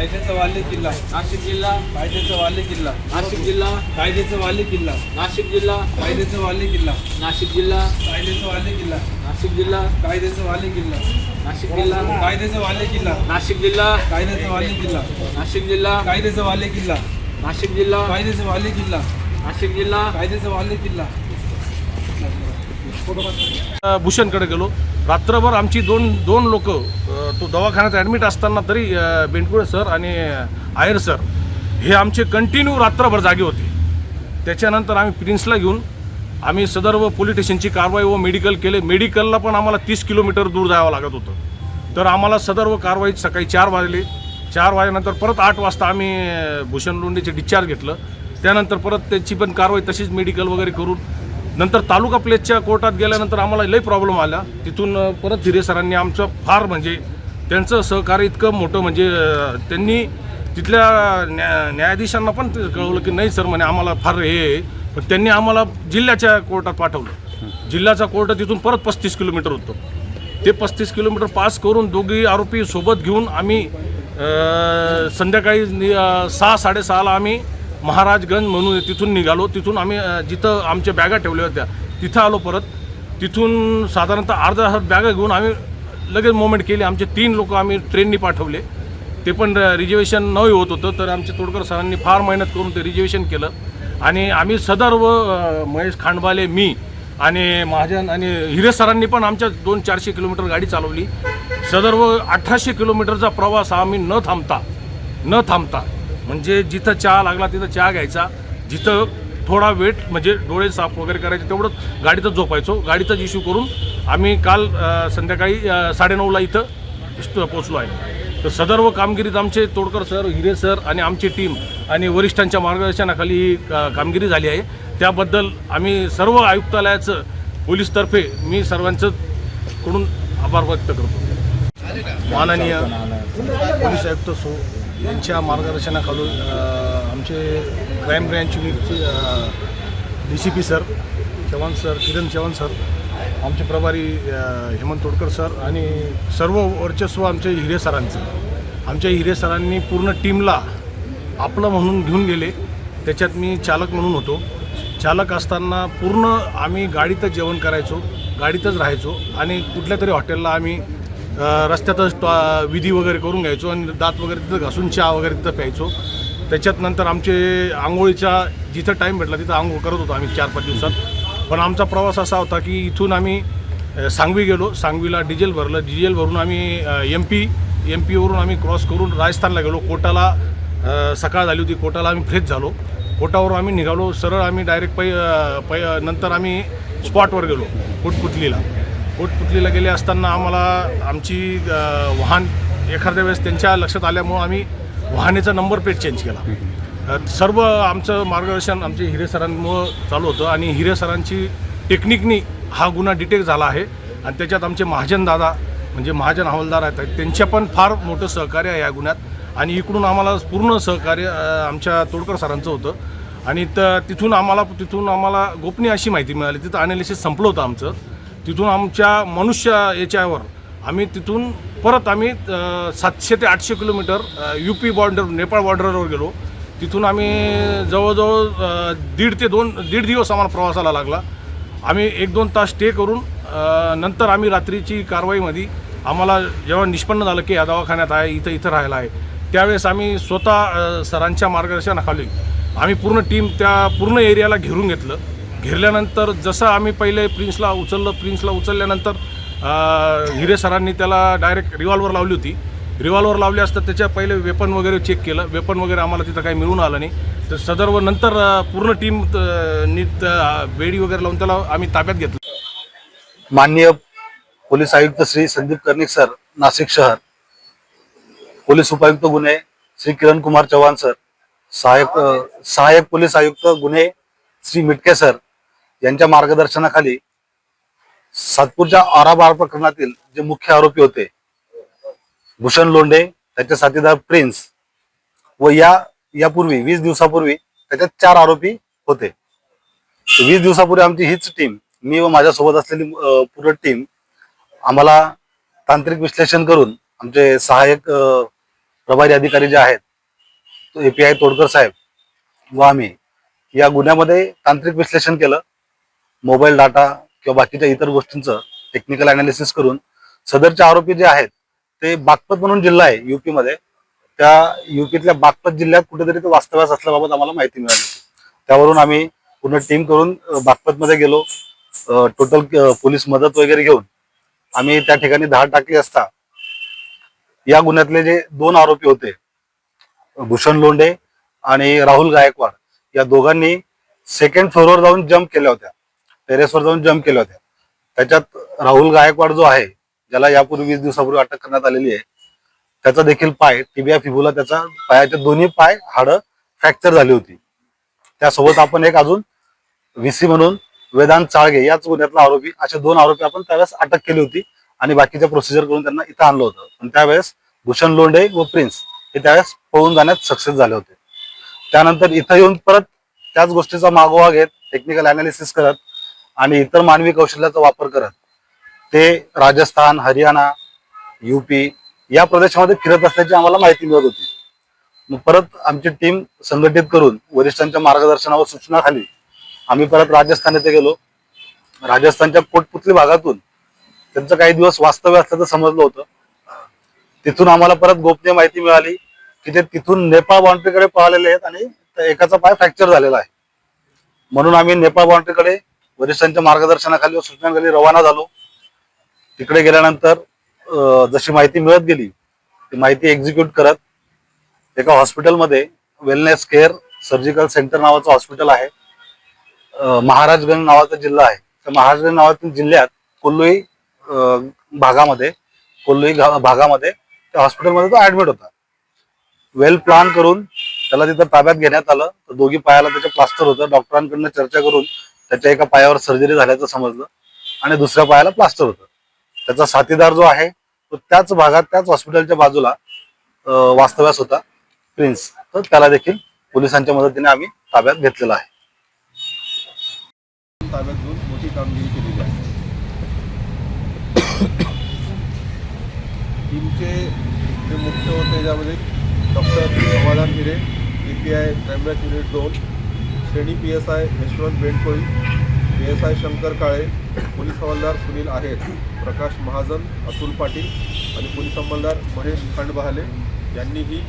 कायद्याचा वाल्य किल्ला नाशिक जिल्हा कायद्याचा वाल्य किल्ला नाशिक जिल्हा कायद्याचा वाल्य किल्ला नाशिक जिल्हा कायद्याचा वाल्य किल्ला नाशिक जिल्हा कायद्याचा वाल्य किल्ला नाशिक जिल्हा कायद्याचा वाल्य किल्ला नाशिक जिल्हा कायद्याचा वाल्य किल्ला नाशिक जिल्हा कायद्याचा वाल्य किल्ला नाशिक जिल्हा कायद्याचा वाल्य किल्ला नाशिक जिल्हा कायद्याचा वाल्य किल्ला नाशिक जिल्हा कायद्याचा वाल्य किल्ला भूषणकडे गेलो. रात्रभर आमची दोन लोक तो दवाखान्यात ॲडमिट असताना तरी बेंडकुळे सर आणि आयर सर हे आमचे कंटिन्यू रात्रभर जागे होते. त्याच्यानंतर आम्ही प्रिन्सला घेऊन आम्ही सदर्भ पोलीस स्टेशनची कारवाई व मेडिकल केले. मेडिकलला पण आम्हाला 30 किलोमीटर दूर जावं लागत होतं. तर आम्हाला सदर्भ कारवाई सकाळी 4 वाजले. 4 वाजल्यानंतर परत 8 वाजता आम्ही भूषण लोंढेचे डिस्चार्ज घेतलं. त्यानंतर परत त्याची पण कारवाई तशीच मेडिकल वगैरे करून नंतर तालुका प्लेसच्या कोर्टात गेल्यानंतर आम्हाला लई प्रॉब्लेम आला. तिथून परत हिरे सरांनी आमचं फार म्हणजे त्यांचं सहकार्य इतकं मोठं म्हणजे त्यांनी तिथल्या न्यायाधीशांना पण कळवलं की नाही सर म्हणे आम्हाला फार हे. पण त्यांनी आम्हाला जिल्ह्याच्या कोर्टात पाठवलं. जिल्ह्याचा कोर्ट तिथून परत 35 किलोमीटर होतं. ते 35 किलोमीटर पास करून दोघी आरोपी सोबत घेऊन आम्ही संध्याकाळी 6-6:30ला आम्ही महाराजगंज म्हणून तिथून निघालो. तिथून आम्ही जिथं आमच्या बॅगा ठेवल्या होत्या तिथं आलो. परत तिथून साधारणतः अर्धा तास बॅगा घेऊन आम्ही लगेच मोमेंट केली. आमचे 3 लोक आम्ही ट्रेननी पाठवले. ते पण रिजर्वेशन नवी होत होतं. तर आमच्या तोडकर सरांनी फार मेहनत करून ते रिजर्वेशन केलं. आणि आम्ही सदर्भ महेश खांडबाले, मी आणि महाजन आणि हिरे सरांनी पण आमच्या 200-400 किलोमीटर गाडी चालवली. सदर्भ 1800 किलोमीटरचा प्रवास आम्ही न थांबता म्हणजे जिथं चहा लागला तिथं चहा घ्यायचा, जिथं थोडा वेट म्हणजे डोळे साफ वगैरे करायचे तेवढंच गाडीतच झोपायचो. गाडीतच इश्यू करून आम्ही काल संध्याकाळी 9:30ला इथं पोचलो आहे. तर सदर्भ कामगिरीत आमचे तोडकर सर, हिरे सर आणि आमची टीम आणि वरिष्ठांच्या मार्गदर्शनाखाली ही कामगिरी झाली आहे. त्याबद्दल आम्ही सर्व आयुक्तालयाचं पोलीसतर्फे मी सर्वांचं कडून आभार व्यक्त करतो. माननीय पोलीस आयुक्त यांच्या मार्गदर्शनाखालून आमचे क्राईम ब्रँच युनिटचे DCP सर, चव्हाण सर, किरण चव्हाण सर, आमचे प्रभारी हेमंत तोडकर सर आणि सर्व वर्चस्व आमच्या हिरे सरांचं. आमच्या हिरे सरांनी पूर्ण टीमला आपलं म्हणून घेऊन गेले. त्याच्यात मी चालक म्हणून होतो. चालक असताना पूर्ण आम्ही गाडीतच जेवण करायचो, गाडीतच राहायचो आणि कुठल्या तरी हॉटेलला आम्ही रस्त्यातच विधी वगैरे करून घ्यायचो आणि दात वगैरे तिथं घासून चहा वगैरे तिथं प्यायचो. त्याच्यात नंतर आमचे आंघोळीचा जिथं टाईम भेटला तिथं आंघोळ करत होतो आम्ही 4-5 दिवसात. पण आमचा प्रवास असा होता की इथून आम्ही सांगवी गेलो, सांगवीला डिझेल भरलं, डिझेल भरून आम्ही MP वरून आम्ही क्रॉस करून राजस्थानला गेलो. कोटाला सकाळ झाली होती, कोटाला आम्ही फ्रेश झालो. कोटावरून आम्ही निघालो सरळ आम्ही डायरेक्ट नंतर आम्ही स्पॉटवर गेलो कोटपुतलीला गेले असताना आम्हाला आमची वाहन एखाद्या वेळेस त्यांच्या लक्षात आल्यामुळं आम्ही वाहनाचा नंबर प्लेट चेंज केला. सर्व आमचं मार्गदर्शन आमचे हिरे सरांमुळं चालू होतं आणि हिरे सरांची टेक्निकनी हा गुन्हा डिटेक्ट झाला आहे. आणि त्याच्यात आमचे महाजन दादा म्हणजे महाजन हवालदार आहेत, त्यांच्या पण फार मोठं सहकार्य आहे या गुन्ह्यात. आणि इकडून आम्हाला पूर्ण सहकार्य आमच्या तोडकर सरांचं होतं. आणि तिथून आम्हाला गोपनीय अशी माहिती मिळाली. तिथं ॲनालिसिस संपलं होतं आमचं. तिथून आमच्या मनुष्य याच्यावर आम्ही तिथून परत आम्ही 700 ते 800 किलोमीटर UP बॉर्डर, नेपाळ बॉर्डरवर गेलो. तिथून आम्ही जवळजवळ दीड दिवस आम्हाला प्रवासाला लागला. आम्ही 1-2 तास स्टे करून नंतर आम्ही रात्रीची कारवाईमध्ये आम्हाला जेव्हा निष्पन्न झालं की या दवाखान्यात आहे, इथं राहायला आहे, त्यावेळेस आम्ही स्वतः सरांच्या मार्गदर्शनाखाली आम्ही पूर्ण टीम त्या पूर्ण एरियाला घेरून घेतलं. घेरल्यानंतर जसं आम्ही पहिले प्रिन्सला उचलल्यानंतर हिरे सरांनी त्याला डायरेक्ट रिव्हॉल्वर लावली होती. रिव्हॉल्वर लावली असता त्याच्या पहिले वेपन वगैरे चेक केलं. वेपन वगैरे आम्हाला तिथं काही मिळून आलं नाही. तर सदर्भ नंतर पूर्ण टीम नीट बेडी वगैरे लावून त्याला आम्ही ताब्यात घेतलं. माननीय पोलीस आयुक्त श्री संदीप कर्णिक सर, नाशिक शहर, पोलीस उपायुक्त गुन्हे श्री किरण कुमार चव्हाण सर, सहाय्यक पोलीस आयुक्त गुन्हे श्री मिटके सर यांच्या मार्गदर्शनाखाली सातपूरच्या औराबार प्रकरणातील जे मुख्य आरोपी होते भूषण लोंढे, त्याचे साथीदार प्रिन्स व यापूर्वी 20 दिवसापूर्वी त्याच्यात 4 आरोपी होते. 20 दिवसापूर्वी आमची हीच टीम, मी व माझ्यासोबत असलेली पूर्ण टीम, आम्हाला तांत्रिक विश्लेषण करून आमचे सहाय्यक प्रभारी अधिकारी जे आहेत तो API तोडकर साहेब व आम्ही या गुन्ह्यामध्ये तांत्रिक विश्लेषण केलं. मोबाईल डाटा किंवा बाकीच्या इतर गोष्टींचं टेक्निकल अनालिसिस करून सदरचे आरोपी जे आहेत ते बागपत म्हणून जिल्हा आहे UP मध्ये, त्या UPतल्या बागपत जिल्ह्यात कुठेतरी ते वास्तव्यास असल्याबाबत आम्हाला माहिती मिळाली. त्यावरून आम्ही पूर्ण टीम करून बागपत मध्ये गेलो. टोटल पोलीस मदत वगैरे घेऊन आम्ही त्या ठिकाणी धाड टाकली असता या गुन्ह्यातले जे 2 आरोपी होते भूषण लोंढे आणि राहुल गायकवाड, या दोघांनी सेकंड फ्लोअरवर जाऊन जम्प केल्या होत्या, टेरेसवर जाऊन जम्प केल्या होत्या. त्याच्यात राहुल गायकवाड जो आहे, ज्याला यापूर्वी 20 दिवसापूर्वी अटक करण्यात आलेली आहे, त्याचा देखील पाय टिबिया फिबुला, त्याचा पायाचे दोन्ही पाय हाडं फ्रॅक्चर झाली होती. त्यासोबत आपण एक अजून VC म्हणून वेदांत चाळगे याच गुन्ह्यातला आरोपी, असे 2 आरोपी आपण त्यावेळेस अटक केली होती आणि बाकीच्या प्रोसिजर करून त्यांना इथं आणलं होतं. पण त्यावेळेस भूषण लोंढे व प्रिन्स हे त्यावेळेस पळून जाण्यात सक्सेस झाले होते. त्यानंतर इथं येऊन परत त्याच गोष्टीचा मागोवा घेत, टेक्निकल अनालिसिस करत आणि इतर मानवी कौशल्याचा वापर करत ते राजस्थान, हरियाणा, UP या प्रदेशामध्ये फिरत असल्याची आम्हाला माहिती मिळत होती. मग परत आमची टीम संघटित करून वरिष्ठांच्या मार्गदर्शनावर सूचनाखाली आम्ही परत राजस्थान येथे गेलो. राजस्थानच्या कोटपुतली भागातून त्यांचं काही दिवस वास्तव्य असल्याचं समजलं होतं. तिथून आम्हाला परत गोपनीय माहिती मिळाली की ते तिथून नेपाळ बाउंड्रीकडे पळालेले आहेत आणि एकाचा पाय फ्रॅक्चर झालेला आहे. म्हणून आम्ही नेपाळ बाउंड्रीकडे वरिष्ठांच्या मार्गदर्शनाखाली व सूचनाखाली रवाना झालो. तिकडे गेल्यानंतर जशी माहिती मिळत गेली ती माहिती एक्झिक्यूट करत एका हॉस्पिटलमध्ये वेलनेस केअर सर्जिकल सेंटर नावाचं हॉस्पिटल आहे, महाराजगंज नावाचा जिल्हा आहे, त्या महाराजगंज नावातील जिल्ह्यात कोल्लोई भागामध्ये त्या हॉस्पिटलमध्ये तो ऍडमिट होता. वेल प्लॅन करून त्याला तिथं ताब्यात घेण्यात आलं. तर दोघी पायाला त्याचे प्लास्टर होतं. डॉक्टरांकडनं चर्चा करून त्याच्या एका पायावर सर्जरी झाल्याचं समजलं आणि दुसऱ्या पायाला प्लास्टर होतं. त्याचा साथीदार जो आहे तो त्याच भागात, त्याच हॉस्पिटलच्या बाजूला वास्तव्यास होता, प्रिन्स. तर त्याला देखील पोलिसांच्या मदतीने आम्ही ताब्यात घेतलेला आहे. ताब्यात घेऊन मोठी कामगिरी केलेली आहे. टीमचे जे मुख्य होते त्याच्यामध्ये डॉक्टर समाधान हिरे, API क्राईम ब्रँच युनिट 2, श्रेणी PSI यशवंत बेंडकोळी, PSI शंकर काळे, पोलीस हवालदार सुनील आहेर, प्रकाश महाजन, अतुल पाटील आणि पोलीस अंमलदार महेश खंडबहाले यांनी ही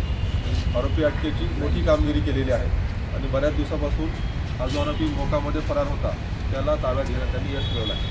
आरोपी अटकेची मोठी कामगिरी केलेली आहे. आणि बऱ्याच दिवसापासून हा जो आरोपी मोकामध्ये फरार होता त्याला ताब्यात घेण्यात त्यांनी यश मिळवलं आहे.